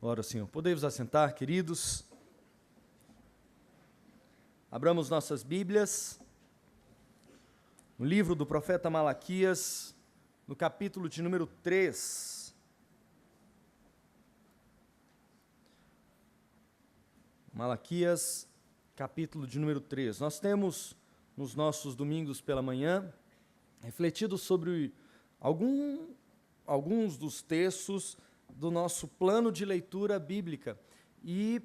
Glória ao Senhor. Podemos assentar, queridos? Abramos nossas Bíblias, no livro do profeta Malaquias, no capítulo de número 3. Malaquias, capítulo de número 3. Nós temos, nos nossos domingos pela manhã, refletido sobre alguns dos textos do nosso plano de leitura bíblica. E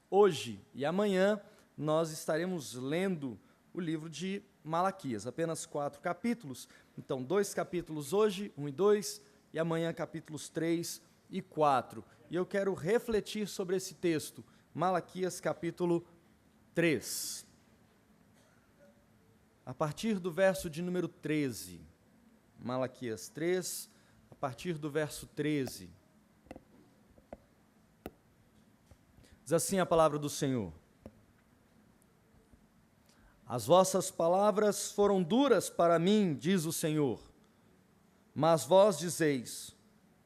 hoje e amanhã, nós estaremos lendo o livro de Malaquias, apenas 4 capítulos. Então, 2 capítulos hoje, 1 e 2, e amanhã capítulos 3 e 4. E eu quero refletir sobre esse texto, Malaquias capítulo 3. A partir do verso de número 13. Malaquias 3, a partir do verso 13. Diz assim a palavra do Senhor: As vossas palavras foram duras para mim, diz o Senhor, mas vós dizeis: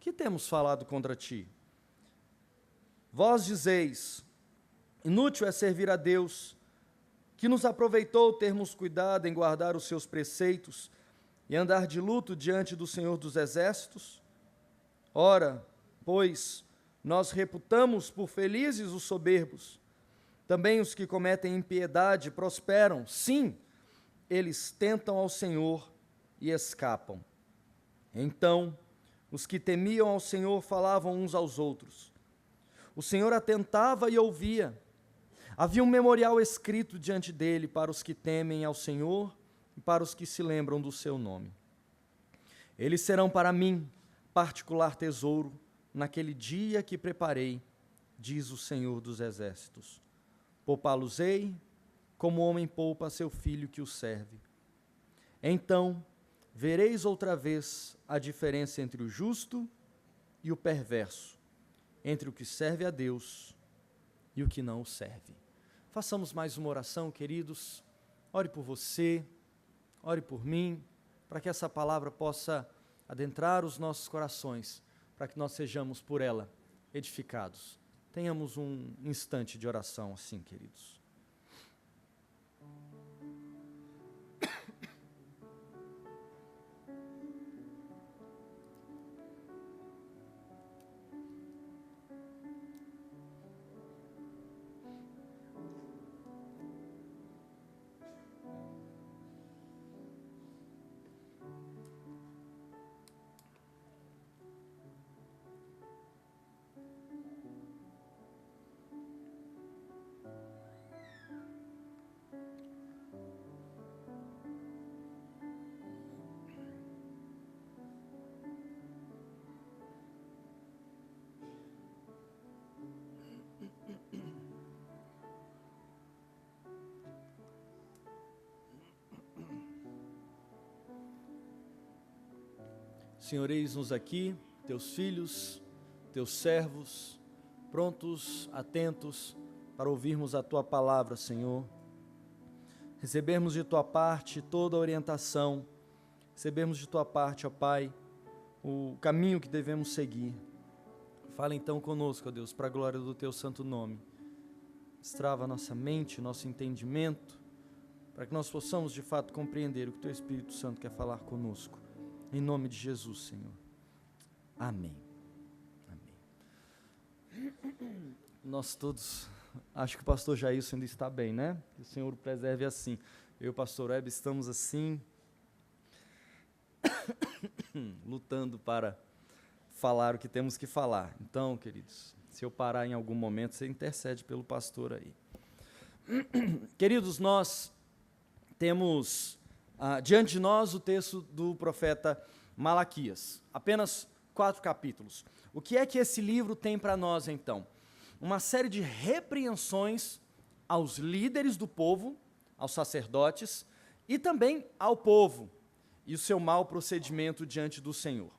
que temos falado contra ti? Vós dizeis: inútil é servir a Deus, que nos aproveitou termos cuidado em guardar os seus preceitos e andar de luto diante do Senhor dos Exércitos? Ora, pois, nós reputamos por felizes os soberbos. Também os que cometem impiedade prosperam. Sim, eles tentam ao Senhor e escapam. Então, os que temiam ao Senhor falavam uns aos outros. O Senhor atentava e ouvia. Havia um memorial escrito diante dele para os que temem ao Senhor e para os que se lembram do seu nome. Eles serão para mim particular tesouro naquele dia que preparei, diz o Senhor dos Exércitos. Poupá-los-ei como o homem poupa seu filho que o serve. Então vereis outra vez a diferença entre o justo e o perverso, entre o que serve a Deus e o que não o serve. Façamos mais uma oração, queridos. Ore por você, ore por mim, para que essa palavra possa adentrar os nossos corações, para que nós sejamos por ela edificados. Tenhamos um instante de oração assim, queridos. Senhor, eis-nos aqui, teus filhos, teus servos, prontos, atentos para ouvirmos a tua palavra, Senhor. Recebermos de tua parte toda a orientação, recebermos de tua parte, ó Pai, o caminho que devemos seguir. Fala então conosco, ó Deus, para a glória do teu santo nome. Destrava nossa mente, nosso entendimento, para que nós possamos de fato compreender o que o teu Espírito Santo quer falar conosco. Em nome de Jesus, Senhor. Amém. Amém. Nós todos, acho que o pastor Jailson ainda está bem, né? Que o Senhor o preserve assim. Eu e o pastor Web estamos assim, lutando para falar o que temos que falar. Então, queridos, se eu parar em algum momento, você intercede pelo pastor aí. Queridos, nós temos diante de nós o texto do profeta Malaquias, apenas 4 capítulos. O que é que esse livro tem para nós, então? Uma série de repreensões aos líderes do povo, aos sacerdotes, e também ao povo, e o seu mau procedimento diante do Senhor.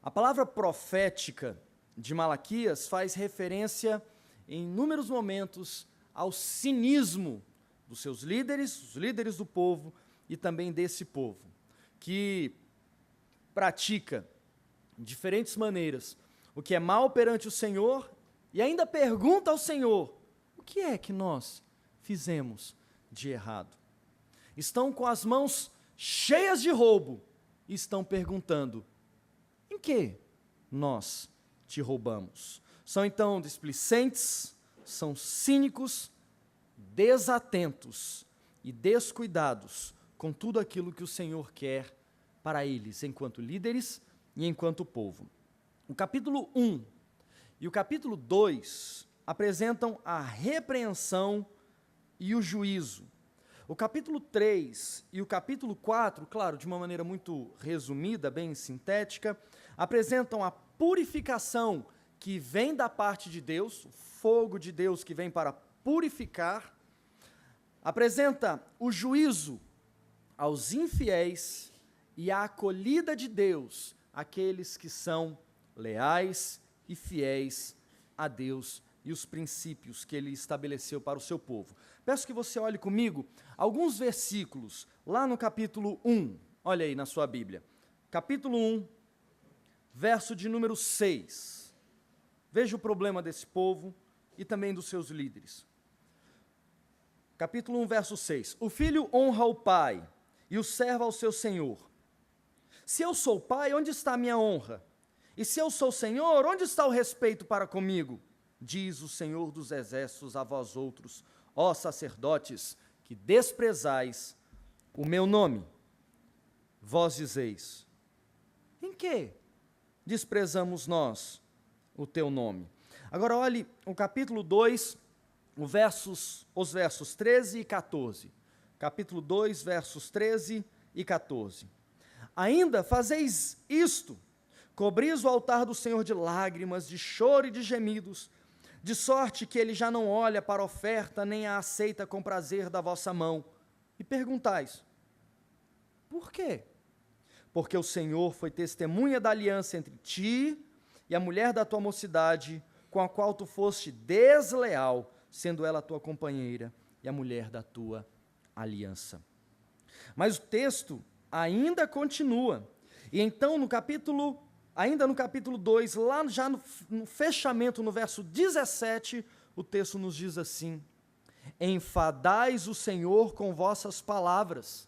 A palavra profética de Malaquias faz referência, em inúmeros momentos, ao cinismo dos seus líderes, os líderes do povo, e também desse povo, que pratica de diferentes maneiras, o que é mal perante o Senhor e ainda pergunta ao Senhor: o que é que nós fizemos de errado? Estão com as mãos cheias de roubo e estão perguntando: em que nós te roubamos? São então displicentes, são cínicos, desatentos e descuidados com tudo aquilo que o Senhor quer para eles, enquanto líderes e enquanto povo. O capítulo 1 e o capítulo 2 apresentam a repreensão e o juízo. O capítulo 3 e o capítulo 4, claro, de uma maneira muito resumida, bem sintética, apresentam a purificação que vem da parte de Deus, o fogo de Deus que vem para purificar, apresenta o juízo aos infiéis e a acolhida de Deus àqueles que são leais e fiéis a Deus e os princípios que Ele estabeleceu para o seu povo. Peço que você olhe comigo alguns versículos lá no capítulo 1, olha aí na sua Bíblia, capítulo 1, verso de número 6. Veja o problema desse povo e também dos seus líderes. Capítulo 1, verso 6. O filho honra o pai e o servo ao seu senhor. Se eu sou pai, onde está a minha honra? E se eu sou senhor, onde está o respeito para comigo? Diz o Senhor dos exércitos a vós outros, ó sacerdotes, que desprezais o meu nome. Vós dizeis: em que desprezamos nós o teu nome? Agora olhe o capítulo 2, os versos 13 e 14. Capítulo 2, versos 13 e 14. Ainda fazeis isto: cobris o altar do Senhor de lágrimas, de choro e de gemidos, de sorte que ele já não olha para a oferta, nem a aceita com prazer da vossa mão. E perguntais: por quê? Porque o Senhor foi testemunha da aliança entre ti e a mulher da tua mocidade, com a qual tu foste desleal, sendo ela a tua companheira e a mulher da tua aliança. Mas o texto ainda continua. E então ainda no capítulo 2, lá já no fechamento, no verso 17, o texto nos diz assim: enfadais o Senhor com vossas palavras,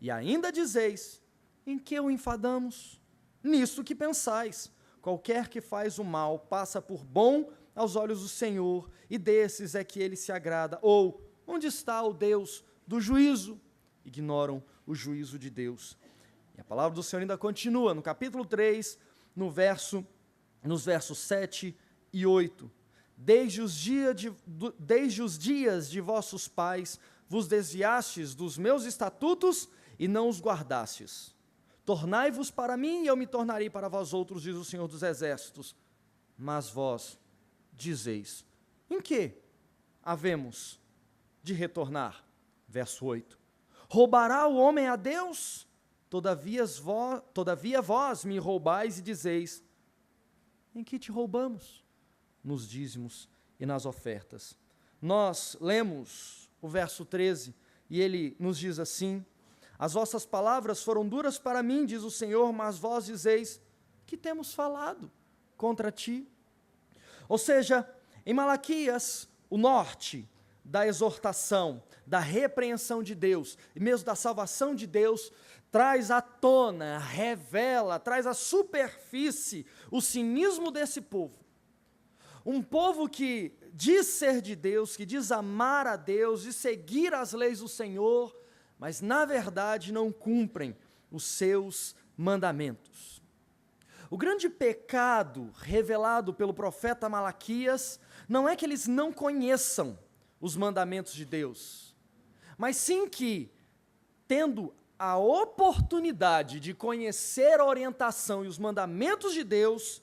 e ainda dizeis: em que o enfadamos? Nisto que pensais: qualquer que faz o mal passa por bom aos olhos do Senhor, e desses é que ele se agrada. Ou, onde está o Deus do juízo? Ignoram o juízo de Deus. E a palavra do Senhor ainda continua, no capítulo 3, nos versos 7 e 8. Desde os dias de vossos pais vos desviastes dos meus estatutos e não os guardastes. Tornai-vos para mim e eu me tornarei para vós outros, diz o Senhor dos exércitos. Mas vós dizeis: em que havemos de retornar? Verso 8. Roubará o homem a Deus? Todavia vós me roubais e dizeis: em que te roubamos? Nos dízimos e nas ofertas. Nós lemos o verso 13 e ele nos diz assim: as vossas palavras foram duras para mim, diz o Senhor, mas vós dizeis: que temos falado contra ti? Ou seja, em Malaquias, o norte da exortação, da repreensão de Deus, e mesmo da salvação de Deus, traz à tona, revela, traz à superfície o cinismo desse povo. Um povo que diz ser de Deus, que diz amar a Deus e seguir as leis do Senhor, mas na verdade não cumprem os seus mandamentos. O grande pecado revelado pelo profeta Malaquias não é que eles não conheçam os mandamentos de Deus, mas sim que, tendo a oportunidade de conhecer a orientação e os mandamentos de Deus,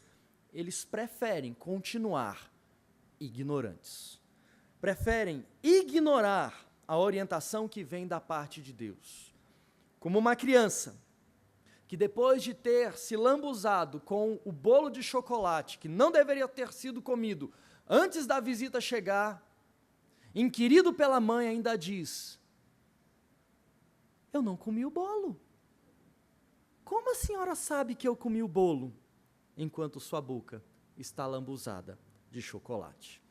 eles preferem continuar ignorantes. Preferem ignorar a orientação que vem da parte de Deus. Como uma criança que, depois de ter se lambuzado com o bolo de chocolate que não deveria ter sido comido antes da visita chegar, inquirido pela mãe, ainda diz: eu não comi o bolo. Como a senhora sabe que eu comi o bolo? enquanto sua boca está lambuzada de chocolate.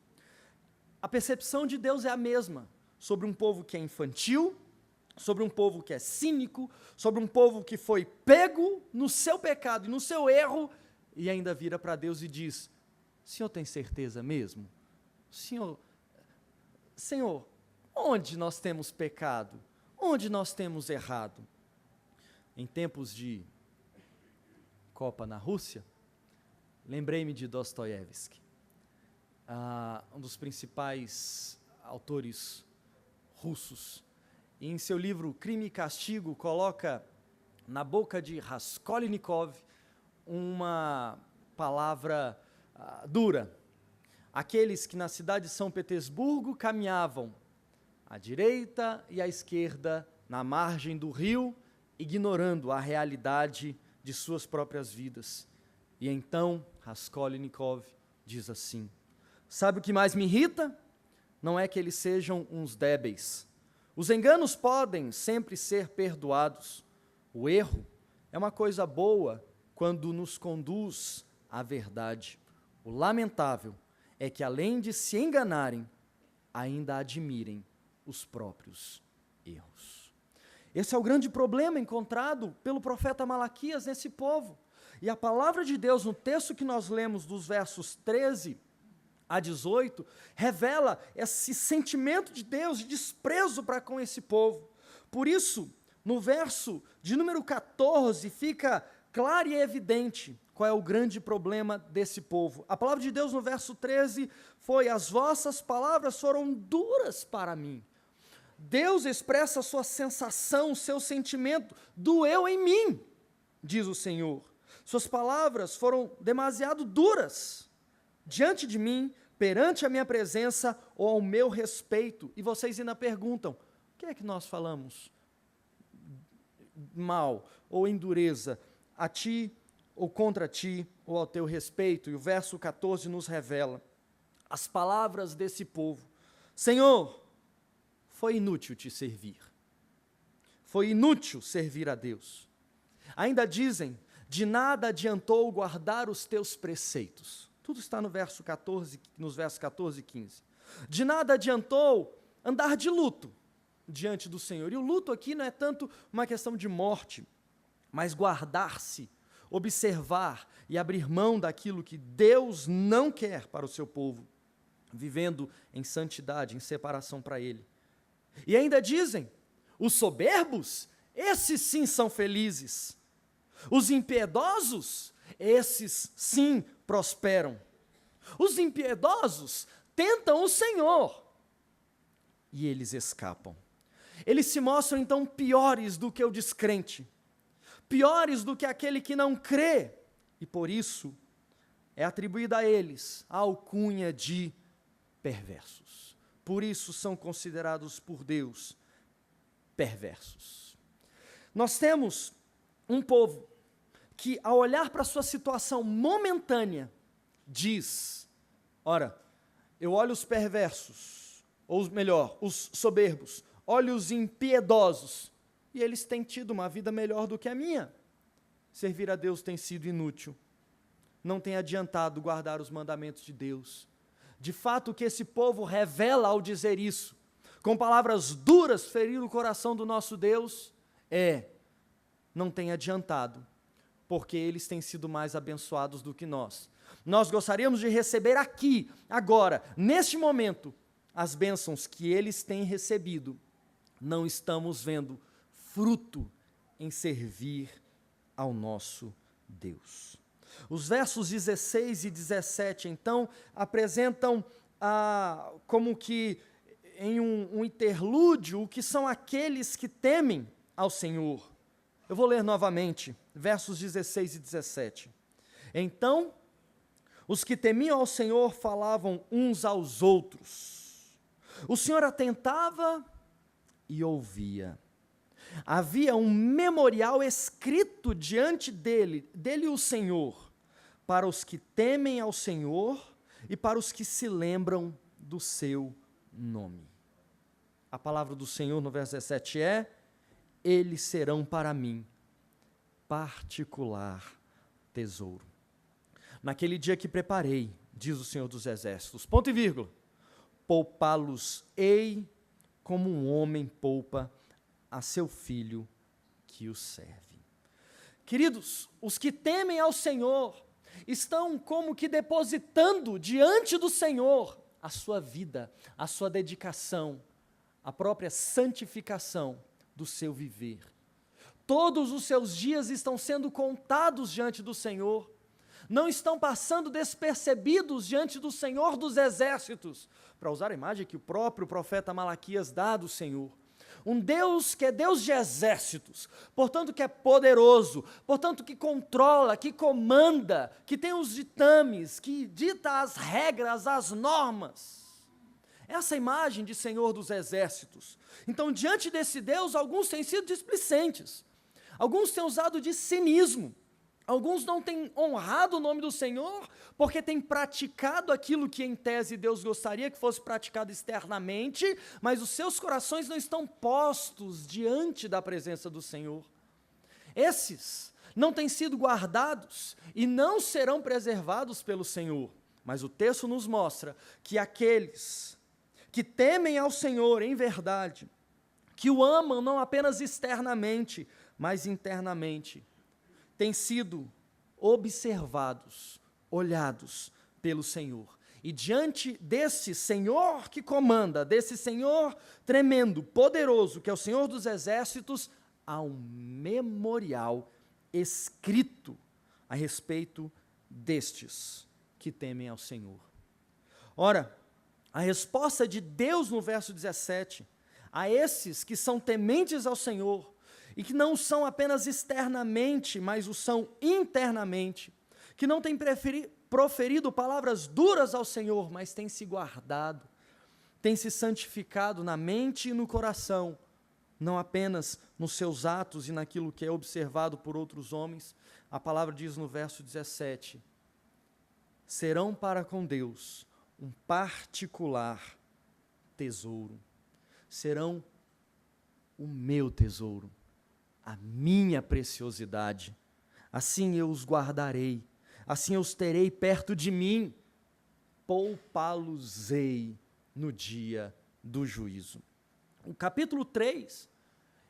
A percepção de Deus é a mesma sobre um povo que é infantil, sobre um povo que é cínico, sobre um povo que foi pego no seu pecado e no seu erro, e ainda vira para Deus e diz: Senhor tem certeza mesmo? Senhor, onde nós temos pecado? Onde nós temos errado? Em tempos de Copa na Rússia, lembrei-me de Dostoiévski, um dos principais autores russos. E em seu livro Crime e Castigo, coloca na boca de Raskolnikov uma palavra dura. Aqueles que na cidade de São Petersburgo caminhavam à direita e à esquerda, na margem do rio, ignorando a realidade de suas próprias vidas. E então Raskolnikov diz assim: sabe o que mais me irrita? Não é que eles sejam uns débeis. Os enganos podem sempre ser perdoados. O erro é uma coisa boa quando nos conduz à verdade. O lamentável é que, além de se enganarem, ainda admirem os próprios erros. Esse é o grande problema encontrado pelo profeta Malaquias nesse povo. E a palavra de Deus, no texto que nós lemos, dos versos 13 a 18, revela esse sentimento de Deus de desprezo para com esse povo. Por isso, no verso de número 14, fica claro e evidente qual é o grande problema desse povo. A palavra de Deus no verso 13 foi: as vossas palavras foram duras para mim. Deus expressa a sua sensação, o seu sentimento: doeu em mim, diz o Senhor. Suas palavras foram demasiado duras diante de mim, perante a minha presença ou ao meu respeito. E vocês ainda perguntam: o que é que nós falamos mal ou em dureza a ti ou contra ti ou ao teu respeito? E o verso 14 nos revela as palavras desse povo: Senhor, foi inútil te servir. Foi inútil servir a Deus. Ainda dizem: de nada adiantou guardar os teus preceitos. Tudo está no verso 14, nos versos 14 e 15. De nada adiantou andar de luto diante do Senhor. E o luto aqui não é tanto uma questão de morte, mas guardar-se, observar e abrir mão daquilo que Deus não quer para o seu povo, vivendo em santidade, em separação para Ele. E ainda dizem: os soberbos, esses sim são felizes. Os impiedosos, esses sim prosperam. Os impiedosos tentam o Senhor e eles escapam. Eles se mostram então piores do que o descrente, piores do que aquele que não crê, e por isso é atribuída a eles a alcunha de perversos. Por isso são considerados por Deus perversos. Nós temos um povo que, ao olhar para a sua situação momentânea, diz: ora, eu olho os perversos, ou melhor, os soberbos, olho os impiedosos, e eles têm tido uma vida melhor do que a minha. Servir a Deus tem sido inútil, não tem adiantado guardar os mandamentos de Deus. De fato, o que esse povo revela ao dizer isso, com palavras duras, ferir o coração do nosso Deus, não tem adiantado, porque eles têm sido mais abençoados do que nós. Nós gostaríamos de receber aqui, agora, neste momento, as bênçãos que eles têm recebido. Não estamos vendo fruto em servir ao nosso Deus. Os versos 16 e 17, então, apresentam como que em um interlúdio o que são aqueles que temem ao Senhor. Eu vou ler novamente, versos 16 e 17. Então, os que temiam ao Senhor falavam uns aos outros. O Senhor atentava e ouvia. Havia um memorial escrito diante dele o Senhor, para os que temem ao Senhor e para os que se lembram do seu nome. A palavra do Senhor no verso 17 é: eles serão para mim particular tesouro. naquele dia que preparei, diz o Senhor dos Exércitos, ponto e vírgula, poupá-los-ei como um homem poupa a seu filho que o serve. Queridos, os que temem ao Senhor estão como que depositando diante do Senhor a sua vida, a sua dedicação, a própria santificação do seu viver. Todos os seus dias estão sendo contados diante do Senhor, não estão passando despercebidos diante do Senhor dos Exércitos, para usar a imagem que o próprio profeta Malaquias dá do Senhor. Um Deus que é Deus de exércitos, portanto que é poderoso, portanto que controla, que comanda, que tem os ditames, que dita as regras, as normas. Essa imagem de Senhor dos Exércitos. Então, diante desse Deus, alguns têm sido displicentes, alguns têm usado de cinismo, alguns não têm honrado o nome do Senhor, porque têm praticado aquilo que em tese Deus gostaria que fosse praticado externamente, mas os seus corações não estão postos diante da presença do Senhor. Esses não têm sido guardados e não serão preservados pelo Senhor, mas o texto nos mostra que aqueles que temem ao Senhor em verdade, que o amam não apenas externamente, mas internamente, têm sido observados, olhados pelo Senhor. E diante desse Senhor que comanda, desse Senhor tremendo, poderoso, que é o Senhor dos Exércitos, há um memorial escrito a respeito destes que temem ao Senhor. Ora, a resposta de Deus no verso 17, a esses que são tementes ao Senhor, e que não são apenas externamente, mas o são internamente, que não têm proferido palavras duras ao Senhor, mas têm se guardado, têm se santificado na mente e no coração, não apenas nos seus atos e naquilo que é observado por outros homens. A palavra diz no verso 17, serão para com Deus um particular tesouro, serão o meu tesouro, a minha preciosidade, assim eu os guardarei, assim eu os terei perto de mim, poupá-los-ei no dia do juízo. O capítulo 3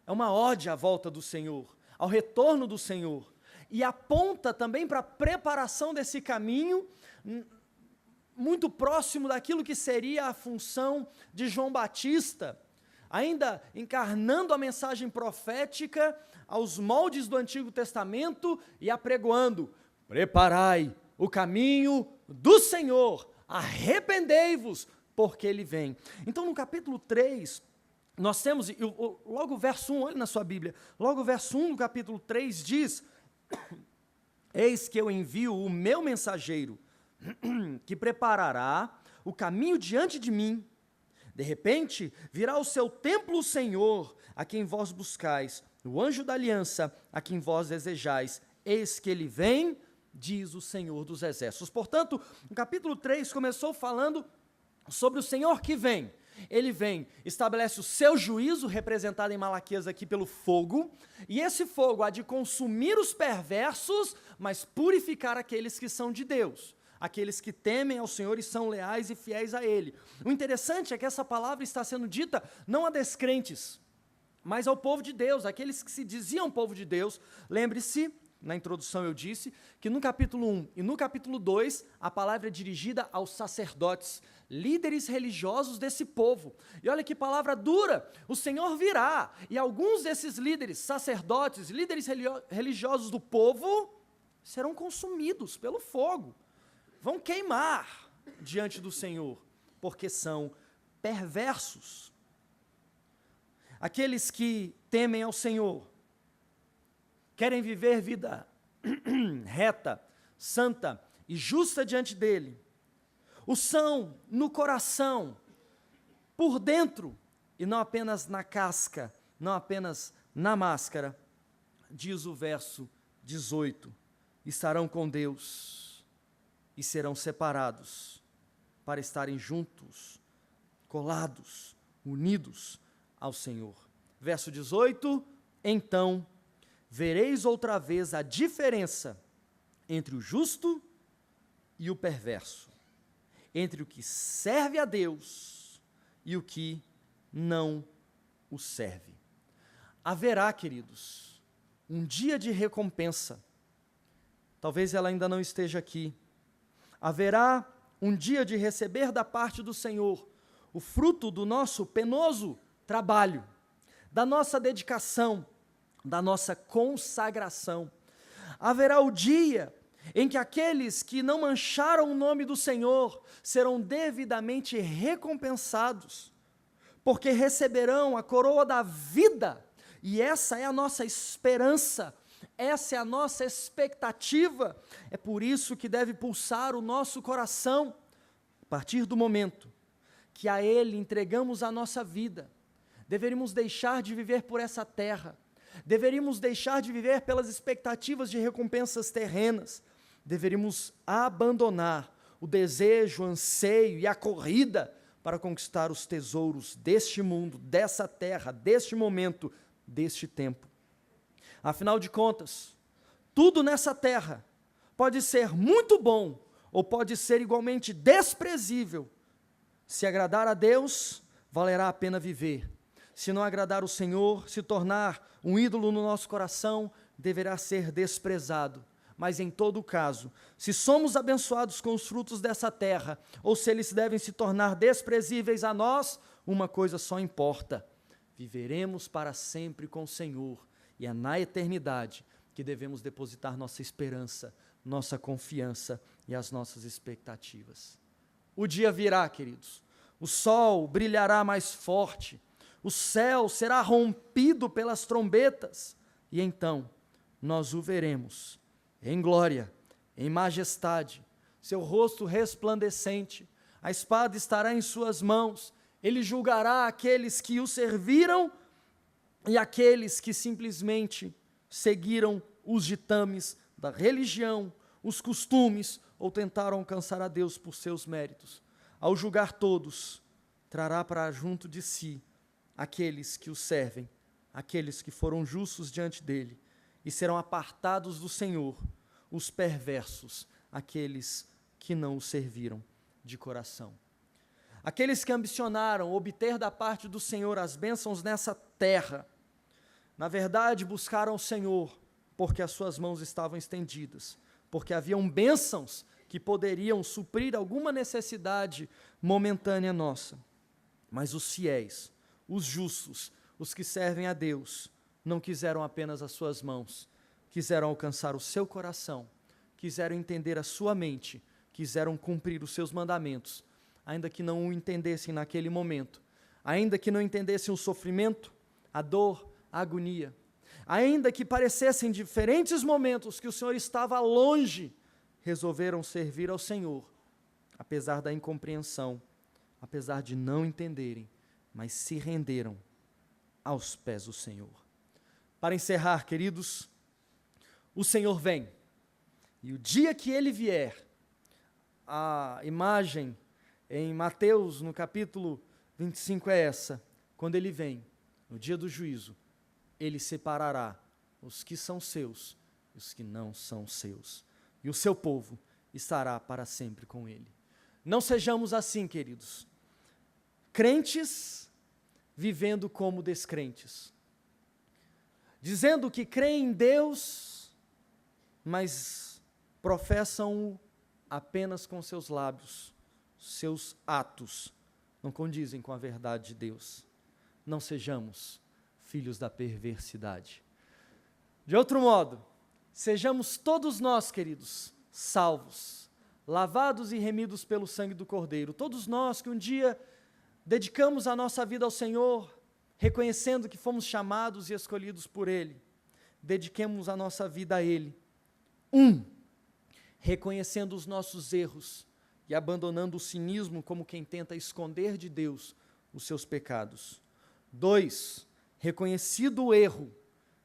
é uma ode à volta do Senhor, ao retorno do Senhor, e aponta também para a preparação desse caminho, muito próximo daquilo que seria a função de João Batista, ainda encarnando a mensagem profética aos moldes do Antigo Testamento e apregoando: preparai o caminho do Senhor, arrependei-vos, porque Ele vem. Então, no capítulo 3, nós temos, logo o verso 1, olha na sua Bíblia, logo o verso 1 do capítulo 3 diz: eis que eu envio o meu mensageiro, que preparará o caminho diante de mim. De repente, virá ao seu templo o Senhor, a quem vós buscais, o anjo da aliança, a quem vós desejais. Eis que ele vem, diz o Senhor dos Exércitos. Portanto, o capítulo 3 começou falando sobre o Senhor que vem. Ele vem, estabelece o seu juízo, representado em Malaquias aqui pelo fogo, e esse fogo há de consumir os perversos, mas purificar aqueles que são de Deus, aqueles que temem ao Senhor e são leais e fiéis a Ele. O interessante é que essa palavra está sendo dita não a descrentes, mas ao povo de Deus, aqueles que se diziam povo de Deus. Lembre-se, na introdução eu disse, que no capítulo 1 e no capítulo 2, a palavra é dirigida aos sacerdotes, líderes religiosos desse povo. E olha que palavra dura, o Senhor virá, e alguns desses líderes, sacerdotes, líderes religiosos do povo, serão consumidos pelo fogo. Vão queimar diante do Senhor, porque são perversos. Aqueles que temem ao Senhor, querem viver vida reta, santa e justa diante dEle, o são no coração, por dentro, e não apenas na casca, não apenas na máscara. Diz o verso 18, estarão com Deus e serão separados para estarem juntos, colados, unidos ao Senhor. Verso 18, então vereis outra vez a diferença entre o justo e o perverso, entre o que serve a Deus e o que não o serve. Haverá, queridos, um dia de recompensa. Talvez ela ainda não esteja aqui. Haverá um dia de receber da parte do Senhor o fruto do nosso penoso trabalho, da nossa dedicação, da nossa consagração. Haverá o dia em que aqueles que não mancharam o nome do Senhor serão devidamente recompensados, porque receberão a coroa da vida, e essa é a nossa esperança, essa é a nossa expectativa. É por isso que deve pulsar o nosso coração, a partir do momento que a Ele entregamos a nossa vida. Deveríamos deixar de viver por essa terra, deveríamos deixar de viver pelas expectativas de recompensas terrenas, deveríamos abandonar o desejo, o anseio e a corrida para conquistar os tesouros deste mundo, dessa terra, deste momento, deste tempo. Afinal de contas, tudo nessa terra pode ser muito bom ou pode ser igualmente desprezível. Se agradar a Deus, valerá a pena viver. Se não agradar o Senhor, se tornar um ídolo no nosso coração, deverá ser desprezado. Mas em todo caso, se somos abençoados com os frutos dessa terra, ou se eles devem se tornar desprezíveis a nós, uma coisa só importa: viveremos para sempre com o Senhor, e é na eternidade que devemos depositar nossa esperança, nossa confiança e as nossas expectativas. O dia virá, queridos, o sol brilhará mais forte, o céu será rompido pelas trombetas, e então nós o veremos em glória, em majestade, seu rosto resplandecente, a espada estará em suas mãos, ele julgará aqueles que o serviram e aqueles que simplesmente seguiram os ditames da religião, os costumes, ou tentaram alcançar a Deus por seus méritos. Ao julgar todos, trará para junto de si aqueles que o servem, aqueles que foram justos diante dele, e serão apartados do Senhor os perversos, aqueles que não o serviram de coração. Aqueles que ambicionaram obter da parte do Senhor as bênçãos nessa terra, na verdade buscaram o Senhor porque as suas mãos estavam estendidas, porque haviam bênçãos que poderiam suprir alguma necessidade momentânea nossa. Mas os fiéis, os justos, os que servem a Deus, não quiseram apenas as suas mãos, quiseram alcançar o seu coração, quiseram entender a sua mente, quiseram cumprir os seus mandamentos, ainda que não o entendessem naquele momento, ainda que não entendessem o sofrimento, a dor, a agonia, ainda que parecessem diferentes momentos que o Senhor estava longe, resolveram servir ao Senhor, apesar da incompreensão, apesar de não entenderem, mas se renderam aos pés do Senhor. Para encerrar, queridos, o Senhor vem, e o dia que Ele vier, a imagem em Mateus, no capítulo 25 é essa: quando Ele vem, no dia do juízo, Ele separará os que são seus e os que não são seus, e o seu povo estará para sempre com Ele. Não sejamos assim, queridos, crentes vivendo como descrentes, dizendo que creem em Deus, mas professam-o apenas com seus lábios, seus atos não condizem com a verdade de Deus. Não sejamos filhos da perversidade. De outro modo, sejamos todos nós, queridos, salvos, lavados e remidos pelo sangue do Cordeiro, todos nós que um dia dedicamos a nossa vida ao Senhor, reconhecendo que fomos chamados e escolhidos por Ele, dediquemos a nossa vida a Ele. Reconhecendo os nossos erros e abandonando o cinismo como quem tenta esconder de Deus os seus pecados. 2, reconhecido o erro,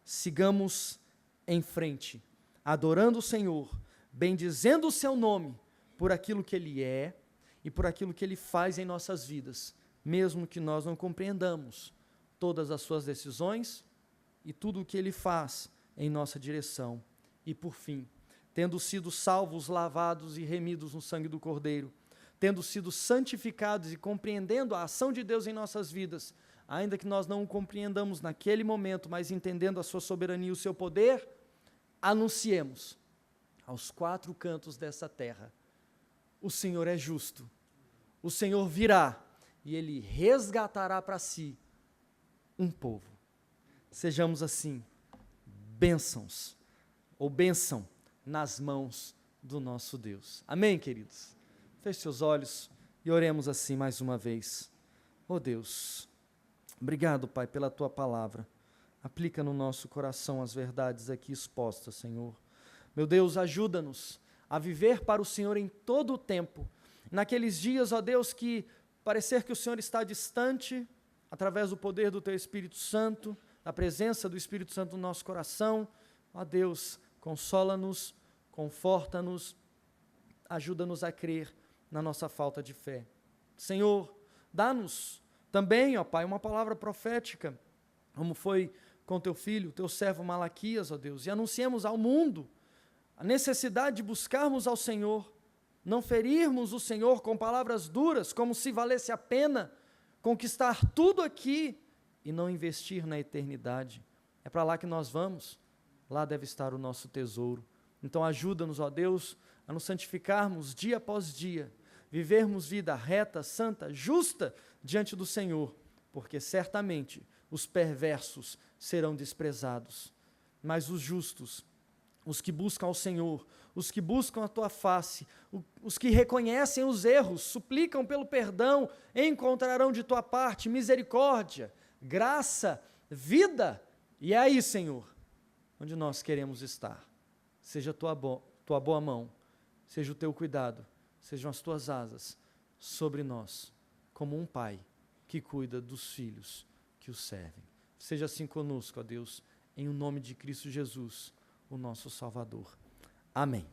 sigamos em frente, adorando o Senhor, bendizendo o seu nome por aquilo que Ele é e por aquilo que Ele faz em nossas vidas, mesmo que nós não compreendamos todas as suas decisões e tudo o que Ele faz em nossa direção. E por fim, tendo sido salvos, lavados e remidos no sangue do Cordeiro, tendo sido santificados e compreendendo a ação de Deus em nossas vidas, ainda que nós não o compreendamos naquele momento, mas entendendo a sua soberania e o seu poder, anunciemos aos quatro cantos dessa terra: o Senhor é justo, o Senhor virá e Ele resgatará para si um povo. Sejamos assim, bênçãos, ou bênção nas mãos do nosso Deus. Amém, queridos? Feche seus olhos e oremos assim mais uma vez. Oh Deus, obrigado, Pai, pela Tua palavra. Aplica no nosso coração as verdades aqui expostas, Senhor. Meu Deus, ajuda-nos a viver para o Senhor em todo o tempo. Naqueles dias, ó Deus, que parecer que o Senhor está distante, através do poder do Teu Espírito Santo, da presença do Espírito Santo no nosso coração, ó Deus, consola-nos, conforta-nos, ajuda-nos a crer na nossa falta de fé. Senhor, dá-nos também, ó Pai, uma palavra profética, como foi com Teu Filho, Teu servo Malaquias, ó Deus, e anunciemos ao mundo a necessidade de buscarmos ao Senhor, não ferirmos o Senhor com palavras duras, como se valesse a pena conquistar tudo aqui e não investir na eternidade. É para lá que nós vamos, lá deve estar o nosso tesouro. Então ajuda-nos, ó Deus, a nos santificarmos dia após dia, vivermos vida reta, santa, justa diante do Senhor, porque certamente os perversos serão desprezados, mas os justos, os que buscam ao Senhor, os que buscam a Tua face, os que reconhecem os erros, suplicam pelo perdão, encontrarão de Tua parte misericórdia, graça, vida, e é aí, Senhor, onde nós queremos estar. Seja Tua boa mão, seja o Teu cuidado, sejam as Tuas asas sobre nós, como um pai que cuida dos filhos que o servem. Seja assim conosco, ó Deus, em o nome de Cristo Jesus, o nosso Salvador. Amém.